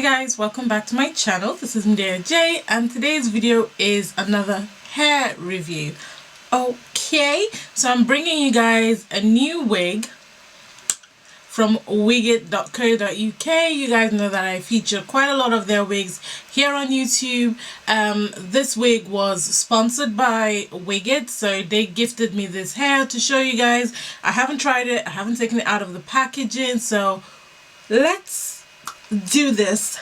guys, welcome back to my channel. This is Montessa and today's video is another hair review. Okay, so I'm bringing you guys a new wig from wigit.co.uk. You guys know that I feature quite a lot of their wigs here on YouTube. This wig was sponsored by Wigit, so they gifted me this hair to show you guys. I haven't tried it, I haven't taken it out of the packaging, so let's do this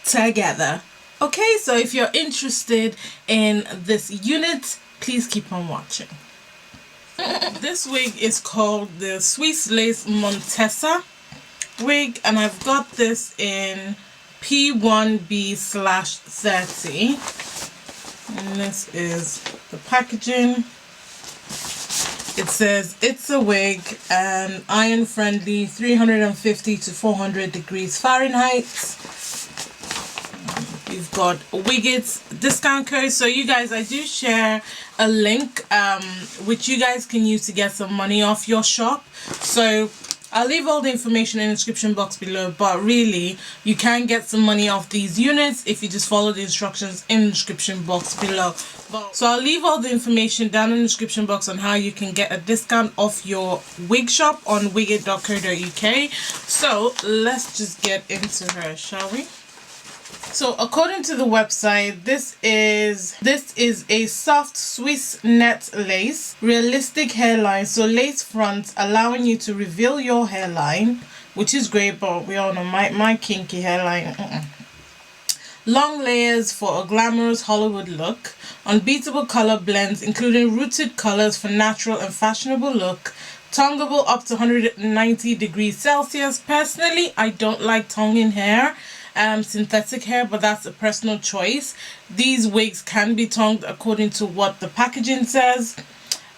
together. Okay, so if you're interested in this unit, please keep on watching. This wig is called the Swiss Lace Montessa wig, and I've got this in P1B/30, and this is the packaging. It says it's a wig and iron friendly, 350 to 400 degrees Fahrenheit. You've got Wigit's discount code. So you guys, I do share a link which you guys can use to get some money off your shop. So I'll leave all the information in the description box below, but really you can get some money off these units if you just follow the instructions in the description box below. So I'll leave all the information down in the description box on how you can get a discount off your wig shop on wigit.co.uk. So let's just get into her, shall we? So according to the website, this is a soft Swiss net lace, realistic hairline, so lace front, allowing you to reveal your hairline, which is great, but we all know my kinky hairline. Long layers for a glamorous Hollywood look. Unbeatable color blends, including rooted colors for natural and fashionable look. Tongueable up to 190 degrees Celsius. Personally, I don't like tonguing hair. Synthetic hair, but that's a personal choice. These wigs can be tongued according to what the packaging says.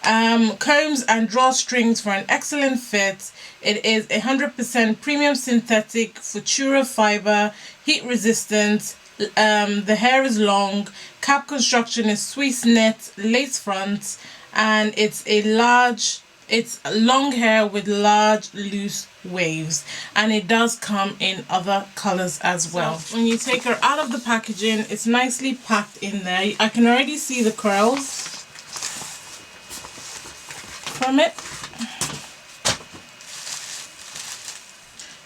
Combs and drawstrings for an excellent fit. It is 100% premium synthetic Futura fiber, heat resistant. The hair is long. Cap construction is Swiss net, lace front, and it's long hair with large loose waves, and it does come in other colors as well. So when you take her out of the packaging, it's nicely packed in there. I can already see the curls from it.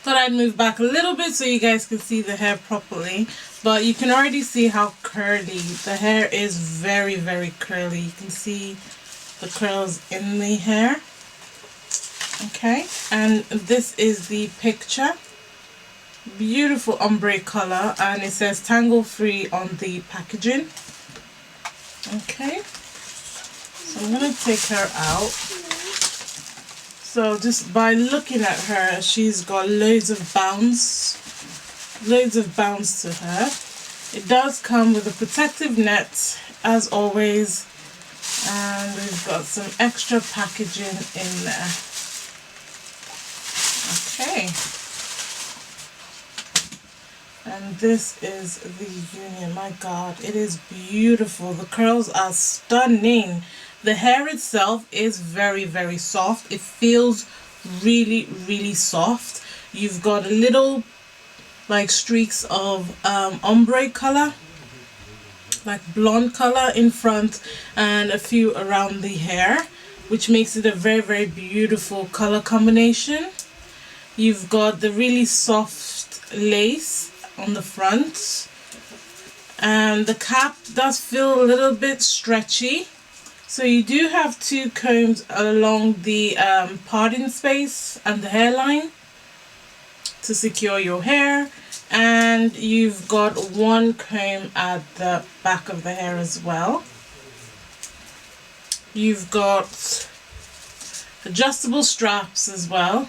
Thought I'd move back a little bit so you guys can see the hair properly, but you can already see how curly the hair is. Very, very curly. You can see the curls in the hair. Okay, and this is the picture. Beautiful ombre color, and it says tangle free on the packaging. Okay, so I'm gonna take her out. So just by looking at her, she's got loads of bounce to her. It does come with a protective net as always, and we've got some extra packaging in there. Okay, and this is the union. My god, it is beautiful. The curls are stunning. The hair itself is very, very soft. It feels really, really soft. You've got a little like streaks of ombre color, like blonde color in front, and a few around the hair, which makes it a very, very beautiful color combination. You've got the really soft lace on the front, and the cap does feel a little bit stretchy. So you do have two combs along the parting space and the hairline to secure your hair, and you've got one comb at the back of the hair as well. You've got adjustable straps as well.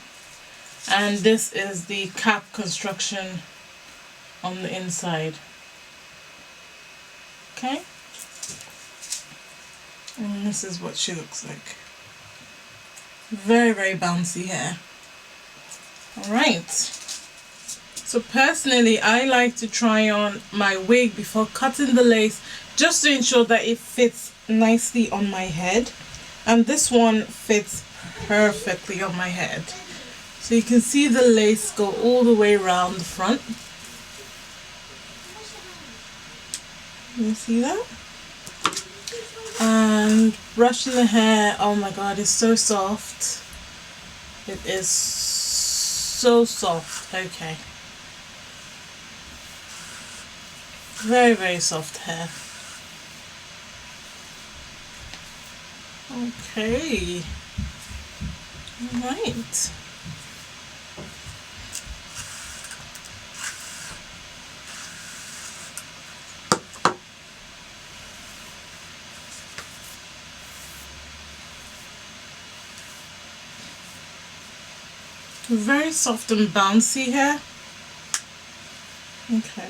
And this is the cap construction on the inside. Okay, and this is what she looks like. Very, very bouncy hair. Alright, so personally I like to try on my wig before cutting the lace, just to ensure that it fits nicely on my head, and this one fits perfectly on my head. So you can see the lace go all the way around the front. You see that? And brushing the hair, oh my god, it's so soft. It is so soft. Okay. Very, very soft hair. Okay. Alright. Very soft and bouncy hair. Okay.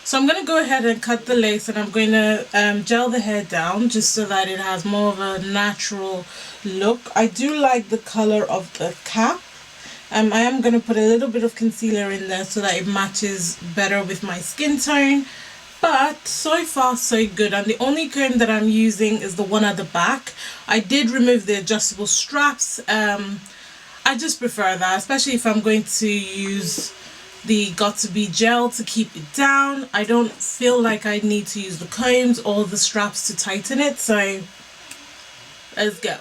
So I'm going to go ahead and cut the lace, and I'm going to gel the hair down just so that it has more of a natural look. I do like the color of the cap. I am going to put a little bit of concealer in there so that it matches better with my skin tone. But so far so good, and the only comb that I'm using is the one at the back. I did remove the adjustable straps. I just prefer that, especially if I'm going to use the Got2b gel to keep it down. I don't feel like I need to use the combs or the straps to tighten it, so let's go.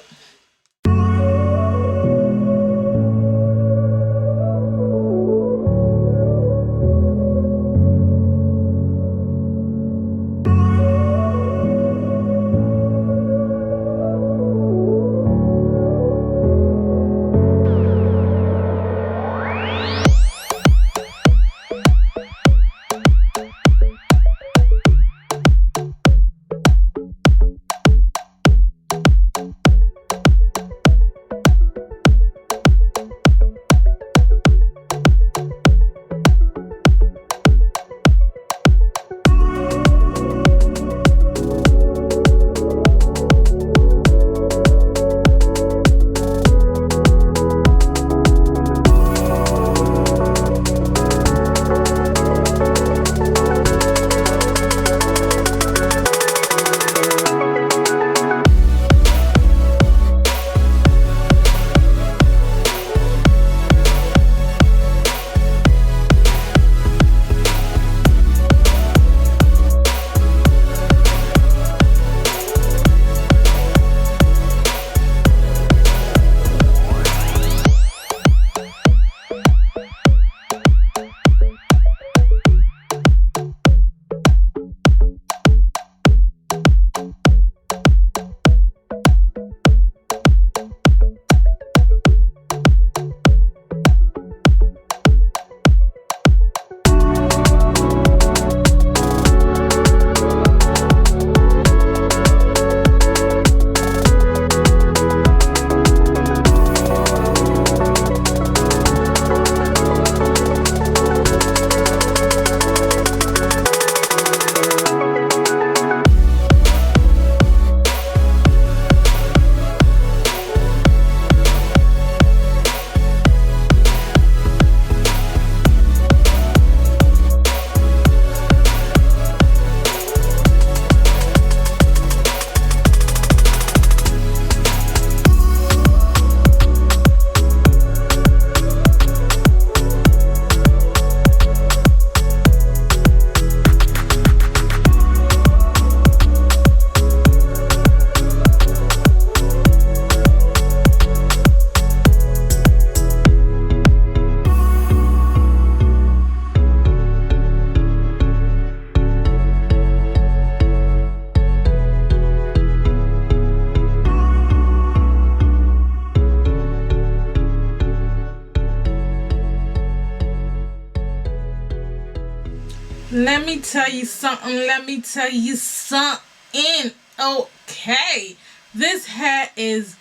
Let me tell you something. Okay. This hair is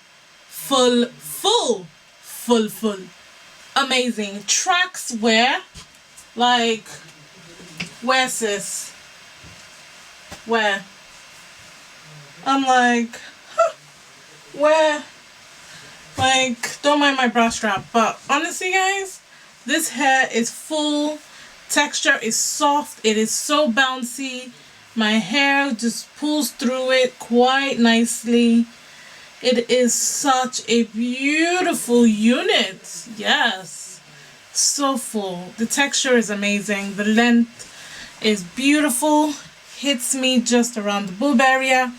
full. Amazing. Tracks where? Like, where, sis? Where? I'm like, huh, where? Like, don't mind my bra strap. But honestly, guys, this hair is full. Texture is soft. It is so bouncy. My hair just pulls through it quite nicely. It is such a beautiful unit. Yes, so full. The texture is amazing. The length is beautiful. hits me just around the boob area.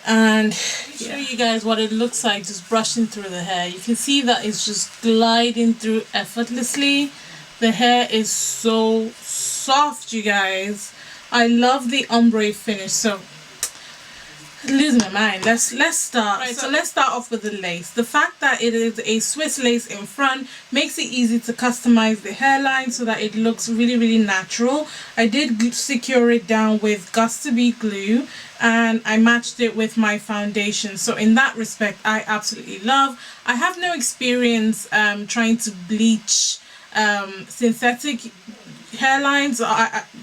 And show you guys what it looks like just brushing through the hair. You can see that it's just gliding through effortlessly. The hair is so soft, you guys. I love the ombre finish. So losing my mind. Let's start. Right, so let's start off with the lace. The fact that it is a Swiss lace in front makes it easy to customize the hairline so that it looks really natural. I did secure it down with Gus2b glue, and I matched it with my foundation. So in that respect, I absolutely love. I have no experience trying to bleach synthetic hairlines.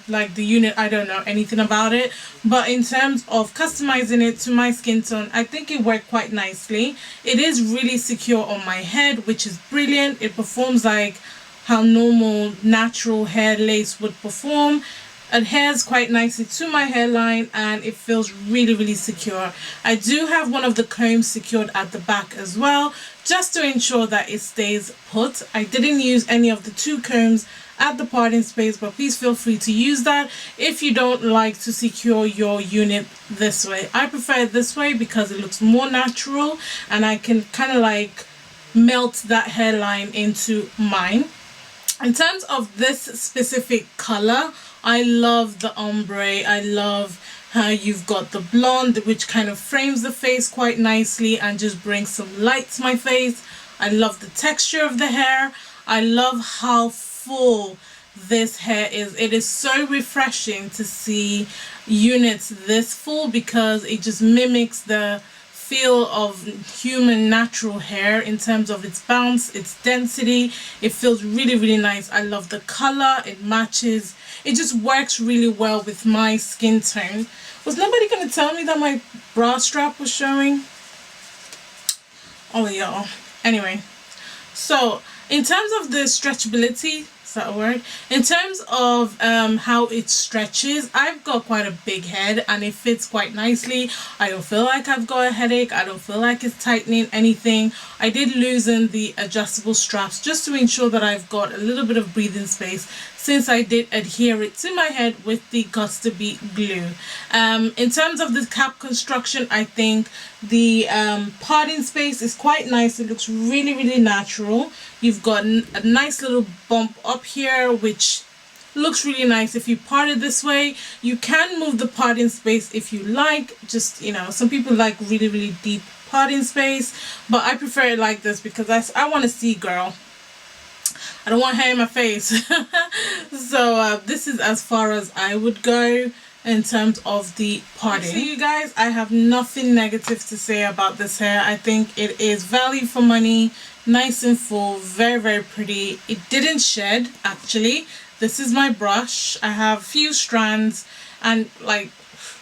Like the unit, I don't know anything about it, but in terms of customizing it to my skin tone, I think it worked quite nicely. It is really secure on my head, which is brilliant. It performs like how normal natural hair lace would perform. Adheres quite nicely to my hairline, and it feels really secure. I do have one of the combs secured at the back as well, just to ensure that it stays put. I didn't use any of the 2 combs at the parting space, but please feel free to use that if you don't like to secure your unit this way. I prefer it this way because it looks more natural, and I can kind of like melt that hairline into mine. In terms of this specific color, I love the ombre. I love how you've got the blonde, which kind of frames the face quite nicely and just brings some light to my face. I love the texture of the hair. I love how full this hair is. It is so refreshing to see units this full because it just mimics the feel of human natural hair in terms of its bounce, its density. It feels really nice. I love the color. It matches. It just works really well with my skin tone. Was nobody gonna tell me that my bra strap was showing? Oh y'all. Anyway, so in terms of the stretchability, is that a word? In terms of how it stretches, I've got quite a big head and it fits quite nicely. I don't feel like I've got a headache. I don't feel like it's tightening anything. I did loosen the adjustable straps just to ensure that I've got a little bit of breathing space, since I did adhere it to my head with the Gus2b glue. In terms of the cap construction, I think the parting space is quite nice. It looks really natural. You've got a nice little bump up here, which looks really nice. If you part it this way, you can move the parting space if you like. Just, you know, some people like really deep parting space, but I prefer it like this because I want to see, girl. I don't want hair in my face. So this is as far as I would go in terms of the parting. So you guys, I have nothing negative to say about this hair. I think it is value for money, nice and full, very pretty. It didn't shed actually. This is my brush. I have few strands and like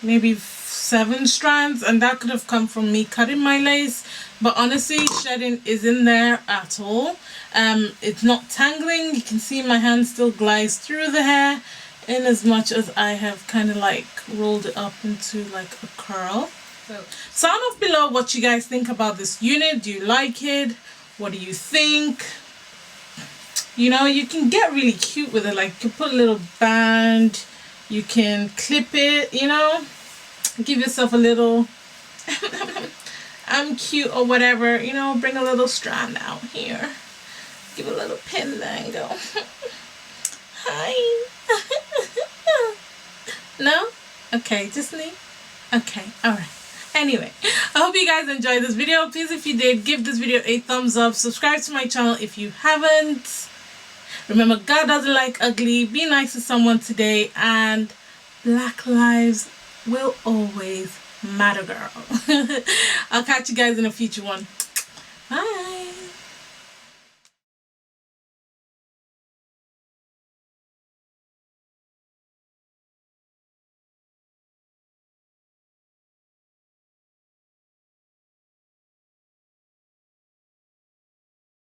maybe 7 strands, and that could have come from me cutting my lace, but honestly shedding isn't there at all. It's not tangling. You can see my hand still glides through the hair in as much as I have kind of like rolled it up into like a curl. So sound off below what you guys think about this unit. Do you like it? What do you think? You know, you can get really cute with it. Like you can put a little band, you can clip it, you know, give yourself a little I'm cute or whatever, you know, bring a little strand out here, give a little pin there and go hi. No? Okay, just me? Okay, alright. Anyway, I hope you guys enjoyed this video. Please, if you did, give this video a thumbs up. Subscribe to my channel if you haven't. Remember, God doesn't like ugly. Be nice to someone today, and Black lives will always matter, girl. I'll catch you guys in a future one. Bye.